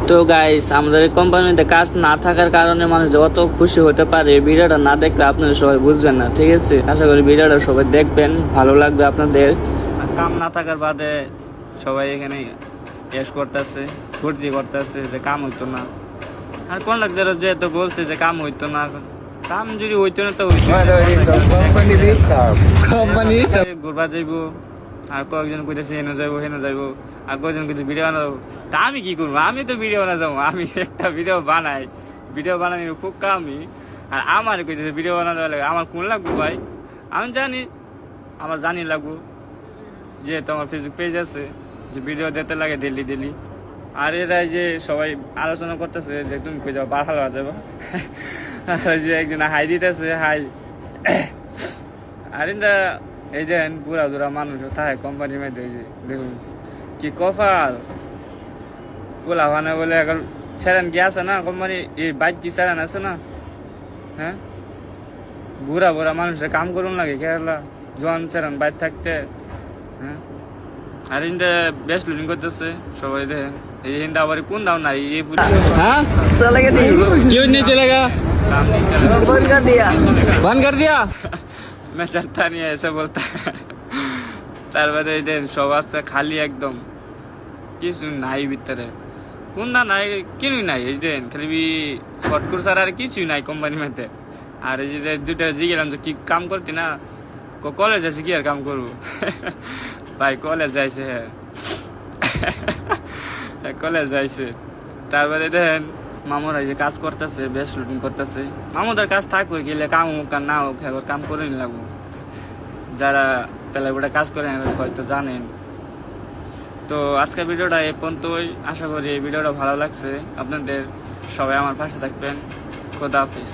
তো গাইস, আমাদের কোম্পানিতে কাজ না থাকার কারণে মানুষ যত খুশি হতে পারে, ভিডিওটা না দেখলে আপনারা সবাই বুঝবেন না। ঠিক আছে, আশা করি ভিডিওটা সবাই দেখবেন, ভালো লাগবে আপনাদের। কাম না থাকার বাদে সবাই এখানে এস করতেছে, ফুর্তি করতেছে যে কাম হইতো না। আর কন্ডাক্টর যেহেতু বলছে যে কাম হইতো না, কাম যদি হইতো না তো ঘুরবা যাইবো, আর কয়েকজন কইতেছে হেন যাইবো হেন যাইবো, আর কয়েকজন কইতে ভিডিও বানাবো। তা আমি কি করবো? আমি তো ভিডিও বানা যাবো, আমি একটা ভিডিও বানাই, ভিডিও বানানোর খুব কামই। আর আমার কইতেছে ভিডিও বানাতে লাগে, আমার কোন লাগবো ভাই? আমি জানি, আমার জানি লাগবো, যেহেতু আমার ফেসবুক পেজ আছে, যে ভিডিও দিতে লাগে ডেলি ডেলি। আর এরাই যে সবাই আলোচনা করতেছে যে তুমি কই যাও, ভালো যাবো। আর যে একজন হাই দিতেছে, হাই। আর এটা এই যে বুড়া দুরা মানুষ থাকে কোম্পানির মধ্যে, এই যে দেখুন কি কপাল। পোলা ভানে বলে এখন সেরান কি আছে না কোম্পানি, এই বাইক কি সেরান আছে না? হ্যাঁ, বুড়া বুড়া মানুষের কাম করুন লাগে কেরালা, জন সেরান বাইক থাকতে। হ্যাঁ, আর ইন্ডা বেস্ট লুডিং করতেছে সবাই দেখেন। এই হিন্দা আবার কোন দাও নাই, এই हाँ चले गए क्यों नहीं चलेगा बंद कर दिया मैं चाहता नहीं है ऐसा बोलता है। তার বাদে এই দেন সব আছে খালি, একদম কিছু নাই ভিতরে, কোন না নাই কিছুই নাই। এই দেন খালি ফটকুর ছাড়া আর কিছুই নাই কোম্পানির মধ্যে। আর এই যে দুটা জিগেলাম যে কি কাম করতি না, কলেজ আছে কি আর কাম করবো। ভাই কলেজ যাইছে, হ্যাঁ কলেজ যাইছে। তারপরে দেখেন মামুরা যে কাজ করতেছে, বেশ লুটিং করতেছে। মামুদের কাজ থাকবে, গেলে কাম হোক আর না হোক, কাম করে নি লাগবো। যারা পেলাগুড়া কাজ করেন হয়তো জানেন। তো আজকের ভিডিওটা এই পর্যন্তই, আশা করি এই ভিডিওটা ভালো লাগছে আপনাদের। সবাই আমার পাশে থাকবেন। খোদা হাফেজ।